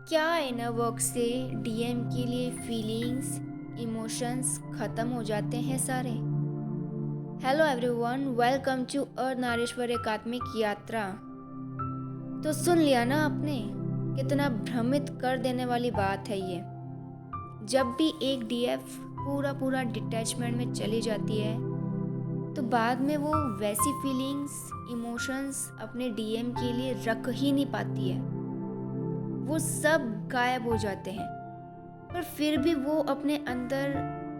क्या inner work से DM के लिए फीलिंग्स इमोशंस खत्म हो जाते हैं सारे। Hello everyone, welcome to Ardhanarishwar Ekatmik Yatra. तो सुन लिया ना आपने, कितना भ्रमित कर देने वाली बात है ये। जब भी एक डीएफ पूरा पूरा डिटैचमेंट में चली जाती है तो बाद में वो वैसी फीलिंग्स इमोशंस अपने डीएम के लिए रख ही नहीं पाती है। वो सब गायब हो जाते हैं, पर फिर भी वो अपने अंदर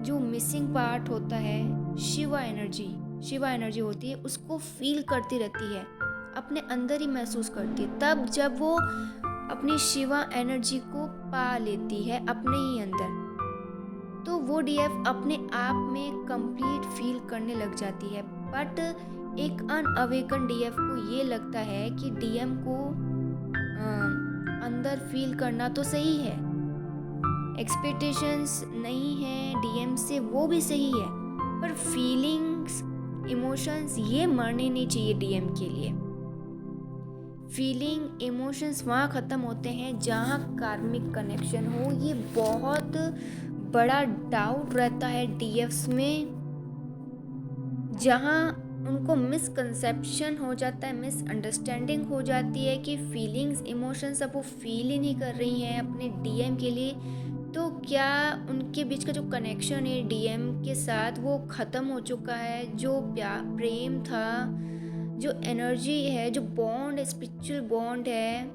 जो मिसिंग पार्ट होता है, शिवा एनर्जी होती है, उसको फील करती रहती है, अपने अंदर ही महसूस करती है। तब जब वो अपनी शिवा एनर्जी को पा लेती है अपने ही अंदर, तो वो डीएफ अपने आप में कंप्लीट फील करने लग जाती है। बट एक अनअवेकन डीएफ को ये लगता है कि डीएम को अंदर फील करना तो सही है, एक्सपेक्टेशंस नहीं है डीएम से, वो भी सही है, पर फीलिंग्स इमोशंस ये मरने नहीं चाहिए डीएम के लिए। फीलिंग इमोशंस वहाँ ख़त्म होते हैं जहाँ कार्मिक कनेक्शन हो। ये बहुत बड़ा डाउट रहता है डीएफ्स में, जहाँ उनको मिसकंसेप्शन हो जाता है, मिसअंडरस्टैंडिंग हो जाती है कि फीलिंग्स इमोशंस अब वो फील ही नहीं कर रही हैं अपने डीएम के लिए। तो क्या उनके बीच का जो कनेक्शन है डीएम के साथ वो ख़त्म हो चुका है? जो प्रेम था, जो एनर्जी है, जो बॉन्ड, स्पिरिचुअल बॉन्ड है,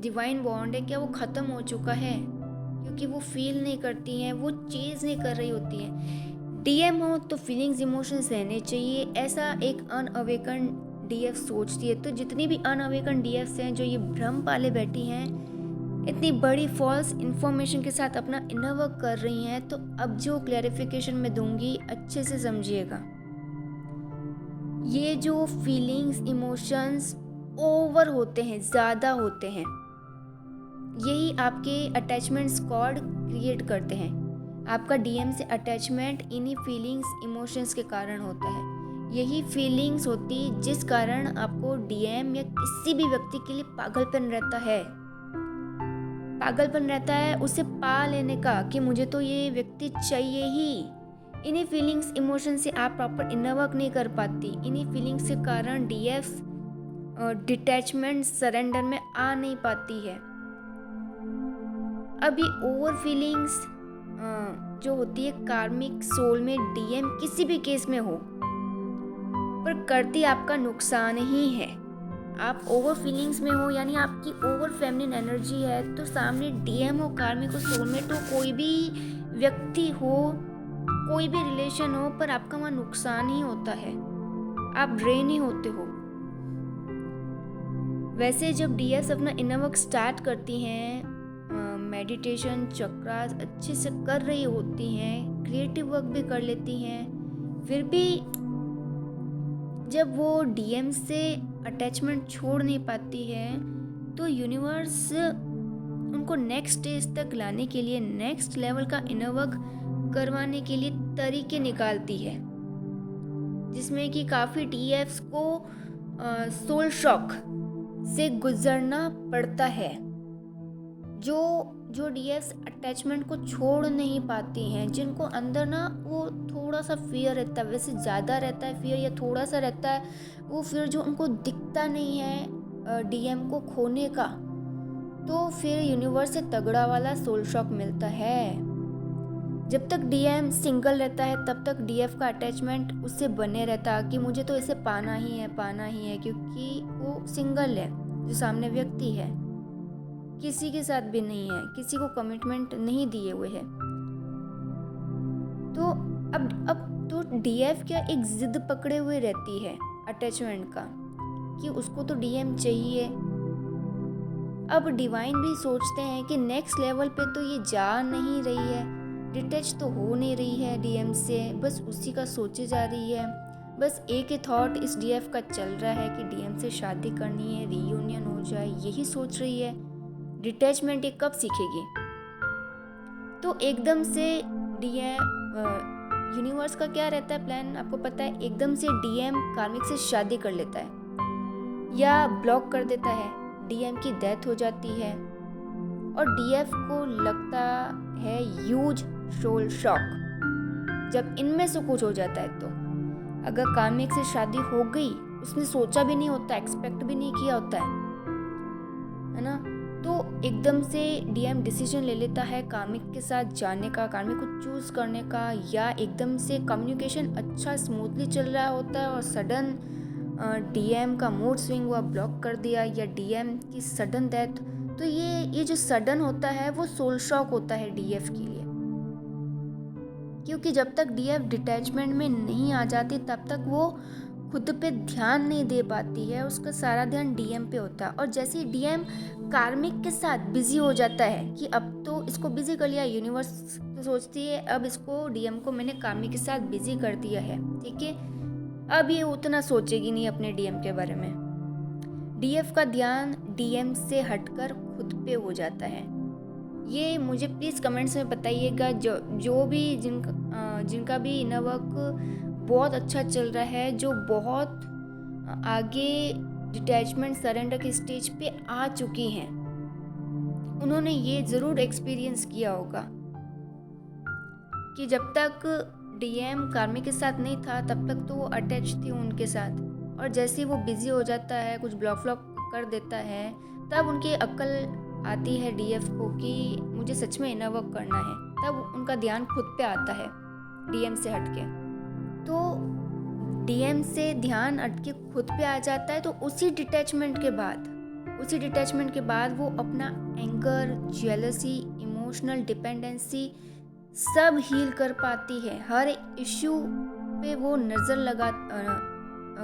डिवाइन बॉन्ड है, क्या वो ख़त्म हो चुका है? क्योंकि वो फील नहीं करती हैं, वो चीज़ नहीं कर रही होती हैं। डीएम हो तो फीलिंग्स इमोशंस रहने चाहिए, ऐसा एक अनअवेकन डीएफ सोचती है। तो जितनी भी अनअवेकन डीएफ्स हैं जो ये भ्रम पाले बैठी हैं, इतनी बड़ी फॉल्स इंफॉर्मेशन के साथ अपना इनर वर्क कर रही हैं, तो अब जो क्लैरिफिकेशन मैं दूंगी अच्छे से समझिएगा। ये जो फीलिंग्स इमोशंस ओवर होते हैं, ज़्यादा होते हैं, यही आपके अटैचमेंट स्क्वाड क्रिएट करते हैं। आपका डीएम से अटैचमेंट इन्हीं फीलिंग्स इमोशंस के कारण होता है। यही फीलिंग्स होती जिस कारण आपको डीएम या किसी भी व्यक्ति के लिए पागलपन रहता है उसे पा लेने का, कि मुझे तो ये व्यक्ति चाहिए ही। इन्हीं फीलिंग्स इमोशन से आप प्रॉपर इनर वर्क नहीं कर पाती। इन्हीं फीलिंग्स के कारण डीएफ डिटैचमेंट सरेंडर में आ नहीं पाती है। अभी ओवर फीलिंग्स जो होती है कार्मिक सोल में डीएम किसी भी केस में हो, पर करती आपका नुकसान ही है। आप ओवर फीलिंग्स में हो, यानी आपकी ओवर फेमिनिन एनर्जी है, तो सामने डीएम हो, कार्मिक हो, सोलमेट हो, कोई भी व्यक्ति हो, कोई भी रिलेशन हो, पर आपका वहाँ नुकसान ही होता है, आप ड्रेन ही होते हो। वैसे जब डीएस अपना इनर वर्क स्टार्ट करती हैं, मेडिटेशन चक्रास अच्छे से कर रही होती हैं, क्रिएटिव वर्क भी कर लेती हैं, फिर भी जब वो डीएम से अटैचमेंट छोड़ नहीं पाती है, तो यूनिवर्स उनको नेक्स्ट स्टेज तक लाने के लिए, नेक्स्ट लेवल का इनर वर्क करवाने के लिए तरीके निकालती है, जिसमें कि काफ़ी डीएफ्स को सोल शॉक से गुजरना पड़ता है। जो डीएफ्स अटैचमेंट को छोड़ नहीं पाती हैं, जिनको अंदर ना वो थोड़ा सा फियर रहता है, वैसे ज़्यादा रहता है फियर या थोड़ा सा रहता है, वो फिर जो उनको दिखता नहीं है डीएम को खोने का, तो फिर यूनिवर्स से तगड़ा वाला सोल शॉक मिलता है। जब तक डीएम सिंगल रहता है तब तक डीएफ का अटैचमेंट उससे बने रहता कि मुझे तो इसे पाना ही है, क्योंकि वो सिंगल है, जो सामने व्यक्ति है किसी के साथ भी नहीं है, किसी को कमिटमेंट नहीं दिए हुए है। तो अब तो डीएफ क्या एक जिद पकड़े हुए रहती है अटैचमेंट का, कि उसको तो डीएम चाहिए। अब डिवाइन भी सोचते हैं कि नेक्स्ट लेवल पे तो ये जा नहीं रही है, डिटैच तो हो नहीं रही है डीएम से, बस उसी का सोचे जा रही है। बस एक ही थॉट इस डीएफ का चल रहा है कि डीएम से शादी करनी है, रीयूनियन हो जाए, यही सोच रही है। डिटैचमेंट ये कब सीखेगी? तो एकदम से डीएम यूनिवर्स का क्या रहता है प्लान, आपको पता है? एकदम से डीएम कार्मिक से शादी कर लेता है या ब्लॉक कर देता है, डीएम की डेथ हो जाती है, और डीएफ को लगता है ह्यूज सोल शॉक जब इनमें से कुछ हो जाता है। तो अगर कार्मिक से शादी हो गई, उसने सोचा भी नहीं होता, एक्सपेक्ट भी नहीं किया होता है ना, तो एकदम से डीएम डिसीजन ले लेता है कार्मिक के साथ जाने का, कार्मिक को चूज करने का, या एकदम से कम्युनिकेशन अच्छा स्मूथली चल रहा होता है और सडन डीएम का मूड स्विंग हुआ, ब्लॉक कर दिया, या डीएम की सडन डेथ। तो ये जो सडन होता है वो सोल शॉक होता है डीएफ के लिए, क्योंकि जब तक डीएफ डिटैचमेंट में नहीं आ जाती तब तक वो खुद पे ध्यान नहीं दे पाती है, उसका सारा ध्यान डीएम पे होता है। और जैसे ही डीएम कार्मिक के साथ बिजी हो जाता है कि अब तो इसको बिजी कर लिया, यूनिवर्स तो सोचती है अब इसको डीएम को मैंने कार्मिक के साथ बिजी कर दिया है, ठीक है, अब ये उतना सोचेगी नहीं अपने डीएम के बारे में। डीएफ का ध्यान डीएम से हटकर खुद पे हो जाता है। ये मुझे प्लीज़ कमेंट्स में बताइएगा, जो भी जिनका भी इनर वर्क बहुत अच्छा चल रहा है, जो बहुत आगे डिटैचमेंट सरेंडर के स्टेज पे आ चुकी हैं, उन्होंने ये ज़रूर एक्सपीरियंस किया होगा कि जब तक डीएम कार्मिक के साथ नहीं था तब तक तो वो अटैच थी उनके साथ, और जैसे ही वो बिजी हो जाता है, कुछ ब्लॉक कर देता है, तब उनकी अक्ल आती है डीएफ को कि मुझे सच में इनर वर्क करना है। तब उनका ध्यान खुद पे आता है डीएम से हटके। तो डीएम से ध्यान हटके खुद पे आ जाता है, तो उसी डिटैचमेंट के बाद वो अपना एंगर, जेलसी, इमोशनल डिपेंडेंसी सब हील कर पाती है। हर इश्यू पे वो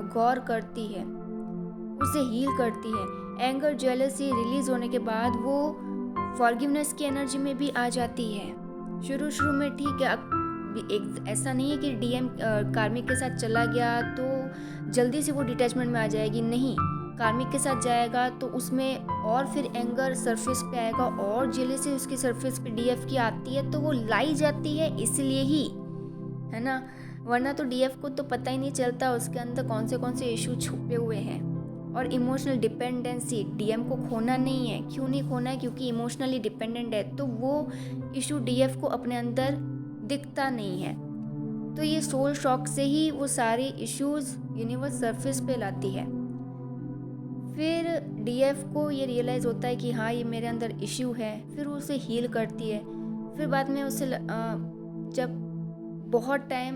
गौर करती है, उसे हील करती है। एंगर, जेलसी रिलीज होने के बाद वो फॉरगिवनेस की एनर्जी में भी आ जाती है। शुरू में ठीक है, एक ऐसा नहीं है कि डीएम कार्मिक के साथ चला गया तो जल्दी से वो डिटैचमेंट में आ जाएगी, नहीं, कार्मिक के साथ जाएगा तो उसमें और फिर एंगर सरफेस पे आएगा और जेलसी उसकी सरफेस पे डीएफ की आती है, तो वो लाई जाती है इसलिए ही, है ना, वरना तो डीएफ को तो पता ही नहीं चलता उसके अंदर कौन से इशू छुपे हुए हैं। और इमोशनल डिपेंडेंसी, डीएम को खोना नहीं है। क्यों नहीं खोना है? क्योंकि इमोशनली डिपेंडेंट है, तो वो इशू डीएफ को अपने अंदर दिखता नहीं है। तो ये सोल शॉक से ही वो सारे इश्यूज यूनिवर्स सरफेस पे लाती है। फिर डीएफ को ये रियलाइज़ होता है कि हाँ, ये मेरे अंदर इश्यू है, फिर वो उसे हील करती है। फिर बाद में उसे जब बहुत टाइम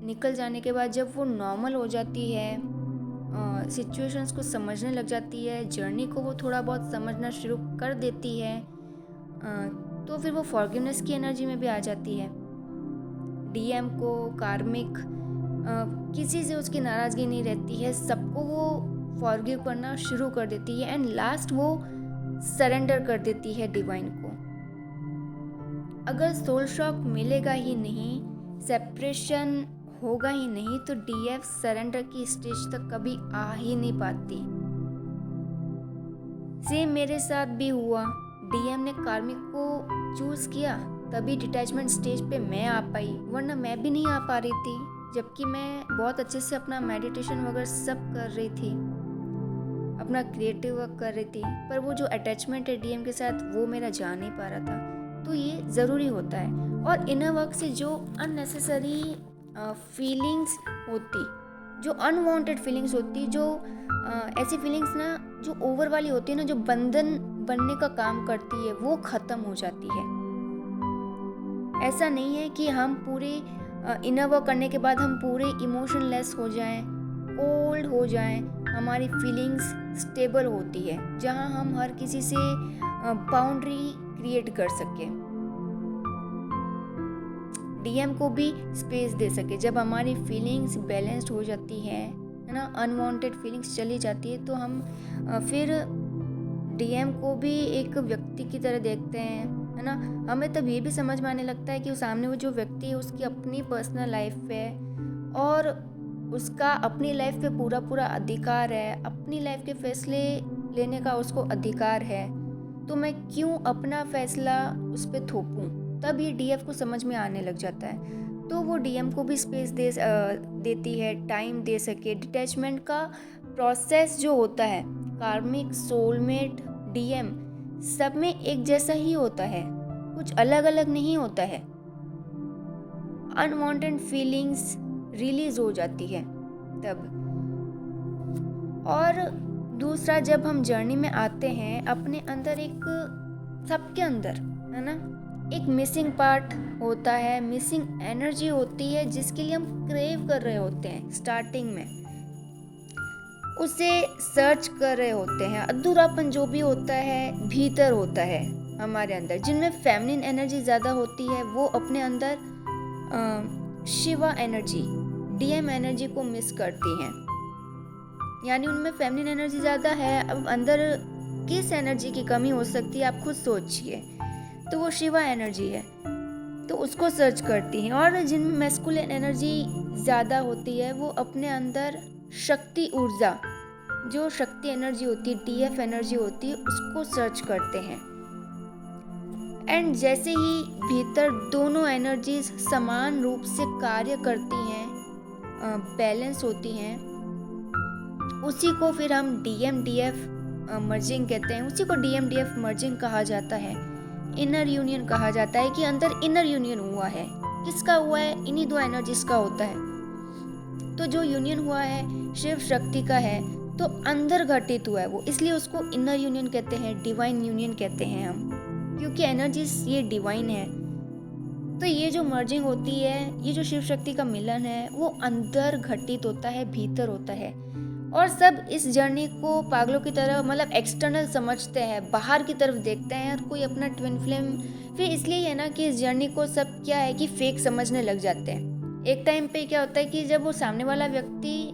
निकल जाने के बाद जब वो नॉर्मल हो जाती है, सिचुएशंस को समझने लग जाती है, जर्नी को वो थोड़ा बहुत समझना शुरू कर देती है, तो फिर वो फॉरगिवनेस की एनर्जी में भी आ जाती है। डीएम को, कार्मिक, किसी से उसकी नाराज़गी नहीं रहती है, सबको वो फॉरगिव करना शुरू कर देती है एंड लास्ट वो सरेंडर कर देती है डिवाइन को। अगर सोल शॉक मिलेगा ही नहीं, सेपरेशन होगा ही नहीं, तो डीएफ सरेंडर की स्टेज तक कभी आ ही नहीं पाती। सेम मेरे साथ भी हुआ, डीएम ने कार्मिक को चूज किया तभी डिटैचमेंट स्टेज पे मैं आ पाई, वरना मैं भी नहीं आ पा रही थी, जबकि मैं बहुत अच्छे से अपना मेडिटेशन वगैरह सब कर रही थी, अपना क्रिएटिव वर्क कर रही थी, पर वो जो अटैचमेंट है डीएम के साथ वो मेरा जा नहीं पा रहा था। तो ये ज़रूरी होता है। और इनर वर्क से जो अननेसेसरी फीलिंग्स होती, जो अनवांटेड फीलिंग्स होती, जो ऐसी फीलिंग्स ना जो ओवर वाली होती है ना, जो बंधन बनने का काम करती है, वो ख़त्म हो जाती है। ऐसा नहीं है कि हम पूरे इनर वर्क करने के बाद हम पूरे इमोशनलेस हो जाएं, कोल्ड हो जाएं, हमारी फीलिंग्स स्टेबल होती है, जहां हम हर किसी से बाउंड्री क्रिएट कर सकें, डीएम को भी स्पेस दे सके। जब हमारी फीलिंग्स बैलेंस्ड हो जाती है ना, अनवांटेड फीलिंग्स चली जाती है, तो हम फिर डीएम को भी एक व्यक्ति की तरह देखते हैं, है ना। हमें तब ये भी समझ में आने लगता है कि सामने वो जो व्यक्ति है उसकी अपनी पर्सनल लाइफ है और उसका अपनी लाइफ पे पूरा अधिकार है, अपनी लाइफ के फैसले लेने का उसको अधिकार है, तो मैं क्यों अपना फैसला उस पर थोपूं। तब ये डीएफ को समझ में आने लग जाता है, तो वो डीएम को भी स्पेस देती है, टाइम दे सके। डिटैचमेंट का प्रोसेस जो होता है, कार्मिक, सोलमेट, डीएम सब में एक जैसा ही होता है, कुछ अलग अलग नहीं होता है। अनवांटेड फीलिंग्स रिलीज हो जाती है तब। और दूसरा, जब हम जर्नी में आते हैं, अपने अंदर एक, सबके अंदर है ना, एक मिसिंग पार्ट होता है, मिसिंग एनर्जी होती है जिसके लिए हम क्रेव कर रहे होते हैं। स्टार्टिंग में उसे सर्च कर रहे होते हैं। अधूरापन जो भी होता है भीतर होता है हमारे अंदर। जिनमें फेमिनिन एनर्जी ज़्यादा होती है वो अपने अंदर शिवा एनर्जी, डीएम एनर्जी को मिस करती हैं। यानी उनमें फेमिनिन एनर्जी ज़्यादा है। अब अंदर किस एनर्जी की कमी हो सकती है आप खुद सोचिए। तो वो शिवा एनर्जी है, तो उसको सर्च करती हैं। और जिनमें मैस्कुलिन एनर्जी ज़्यादा होती है वो अपने अंदर शक्ति ऊर्जा, जो शक्ति एनर्जी होती है, डीएफ एनर्जी होती है, उसको सर्च करते हैं। एंड जैसे ही भीतर दोनों एनर्जीज समान रूप से कार्य करती हैं, बैलेंस होती हैं, उसी को फिर हम डीएम डीएफ मर्जिंग कहते हैं। उसी को डीएम डीएफ मर्जिंग कहा जाता है। इनर यूनियन कहा जाता है कि अंदर इनर यूनियन हुआ है। किसका हुआ है? इन्हीं दो एनर्जीज का होता है। तो जो यूनियन हुआ है शिव शक्ति का है, तो अंदर घटित हुआ है वो, इसलिए उसको इनर यूनियन कहते हैं, डिवाइन यूनियन कहते हैं हम, क्योंकि एनर्जीज ये डिवाइन है। तो ये जो मर्जिंग होती है, ये जो शिव शक्ति का मिलन है, वो अंदर घटित होता है, भीतर होता है। और सब इस जर्नी को पागलों की तरह, मतलब एक्सटर्नल समझते हैं, बाहर की तरफ देखते हैं, और कोई अपना ट्विन फ्लेम। फिर इसलिए है ना कि इस जर्नी को सब क्या है कि फेक समझने लग जाते हैं। एक टाइम पे क्या होता है कि जब वो सामने वाला व्यक्ति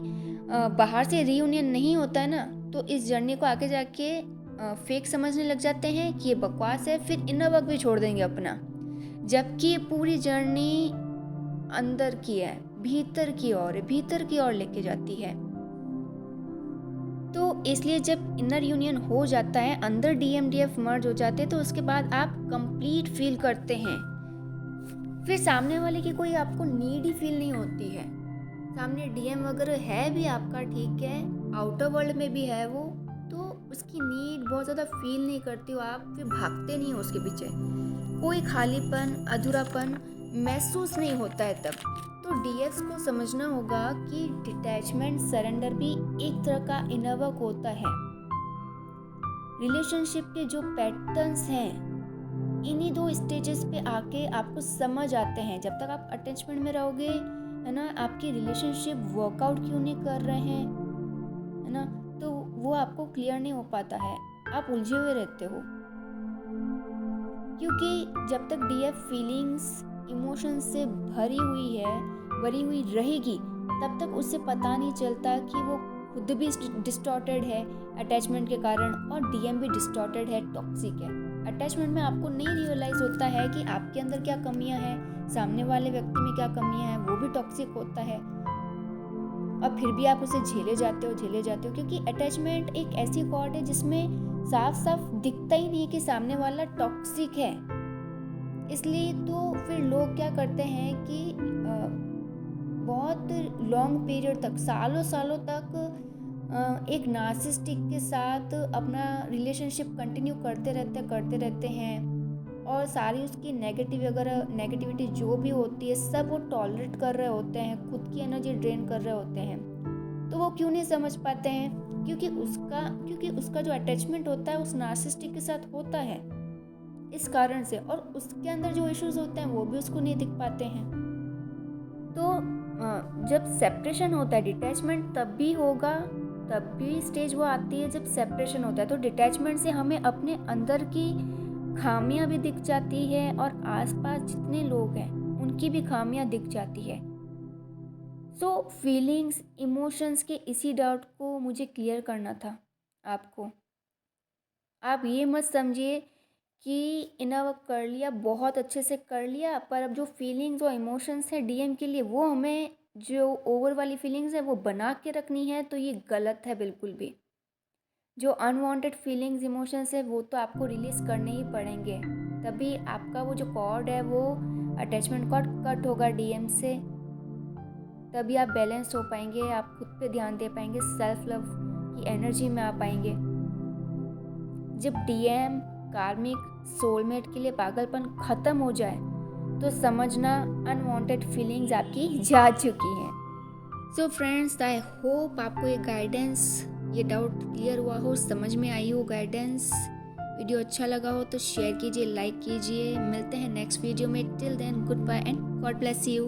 बाहर से रीयूनियन नहीं होता है ना, तो इस जर्नी को आगे जाके फेक समझने लग जाते हैं कि ये बकवास है, फिर इनर वर्क भी छोड़ देंगे अपना। जबकि ये पूरी जर्नी अंदर की है, भीतर की ओर है, भीतर की ओर लेके जाती है। तो इसलिए जब इनर यूनियन हो जाता है, अंदर डीएमडीएफ मर्ज हो जाते हैं, तो उसके बाद आप कंप्लीट फील करते हैं। फिर सामने वाले की कोई आपको नीड ही फील नहीं होती है। सामने डीएम वगैरह है भी आपका, ठीक है, आउटर वर्ल्ड में भी है वो, तो उसकी नीड बहुत ज़्यादा फील नहीं करती हो आप, फिर भागते नहीं हो उसके पीछे। कोई खालीपन, अधूरापन महसूस नहीं होता है तब। तो डीएक्स को समझना होगा कि डिटैचमेंट, सरेंडर भी एक तरह का इनर वर्क होता है। रिलेशनशिप के जो पैटर्न्स हैं, इन्हीं दो स्टेजेस पे आके आपको समझ आते हैं। जब तक आप अटैचमेंट में रहोगे, है ना, आपकी रिलेशनशिप वर्कआउट क्यों नहीं कर रहे हैं, है ना, तो वो आपको क्लियर नहीं हो पाता है, आप उलझे हुए रहते हो। क्योंकि जब तक डीएफ फीलिंग्स, इमोशंस से भरी हुई रहेगी, तब तक उससे पता नहीं चलता कि वो खुद भी डिस्टॉर्टेड है अटैचमेंट के कारण, और डीएम भी डिस्टॉर्टेड है, टॉक्सिक है। अटैचमेंट में आपको नहीं रियलाइज होता है कि आपके अंदर क्या कमियां हैं, सामने वाले व्यक्ति में क्या कमियां हैं, वो भी टॉक्सिक होता है, और फिर भी आप उसे झेले जाते हो, क्योंकि अटैचमेंट एक ऐसी कॉर्ड है जिसमें साफ साफ दिखता ही नहीं कि सामने वाला टॉक्सिक है। इसलिए तो फिर लोग क्या करते हैं कि बहुत लॉन्ग पीरियड तक, सालों सालों तक एक नार्सिसिस्टिक के साथ अपना रिलेशनशिप कंटिन्यू करते रहते हैं, और सारी उसकी नेगेटिविटी जो भी होती है सब वो टॉलरेट कर रहे होते हैं, खुद की एनर्जी ड्रेन कर रहे होते हैं। तो वो क्यों नहीं समझ पाते हैं? क्योंकि उसका जो अटैचमेंट होता है उस नार्सिसिस्टिक के साथ होता है, इस कारण से, और उसके अंदर जो इश्यूज होते हैं वो भी उसको नहीं दिख पाते हैं। तो जब सेपरेशन होता है, डिटैचमेंट तब भी होगा, तब भी स्टेज वो आती है जब सेपरेशन होता है। तो डिटैचमेंट से हमें अपने अंदर की खामियां भी दिख जाती है, और आसपास जितने लोग हैं उनकी भी खामियां दिख जाती है। सो फीलिंग्स, इमोशंस के इसी डाउट को मुझे क्लियर करना था आपको। आप ये मत समझिए कि इनर वर्क कर लिया, बहुत अच्छे से कर लिया, पर अब जो फीलिंग्स और इमोशंस हैं डीएम के लिए, वो हमें जो ओवर वाली फीलिंग्स है वो बना के रखनी है, तो ये गलत है बिल्कुल भी। जो अनवांटेड फीलिंग्स, इमोशंस है वो तो आपको रिलीज़ करने ही पड़ेंगे, तभी आपका वो जो कॉर्ड है, वो अटैचमेंट कॉर्ड कट होगा डीएम से, तभी आप बैलेंस हो पाएंगे, आप खुद पे ध्यान दे पाएंगे, सेल्फ लव की एनर्जी में आ पाएंगे। जब डीएम कार्मिक सोलमेट के लिए पागलपन खत्म हो जाए तो समझना अनवांटेड फीलिंग्स आपकी जा चुकी हैं। सो फ्रेंड्स, आई होप आपको ये डाउट क्लियर हुआ हो, समझ में आई हो गाइडेंस। वीडियो अच्छा लगा हो तो शेयर कीजिए, लाइक कीजिए। मिलते हैं नेक्स्ट वीडियो में। Till then goodbye and God bless you.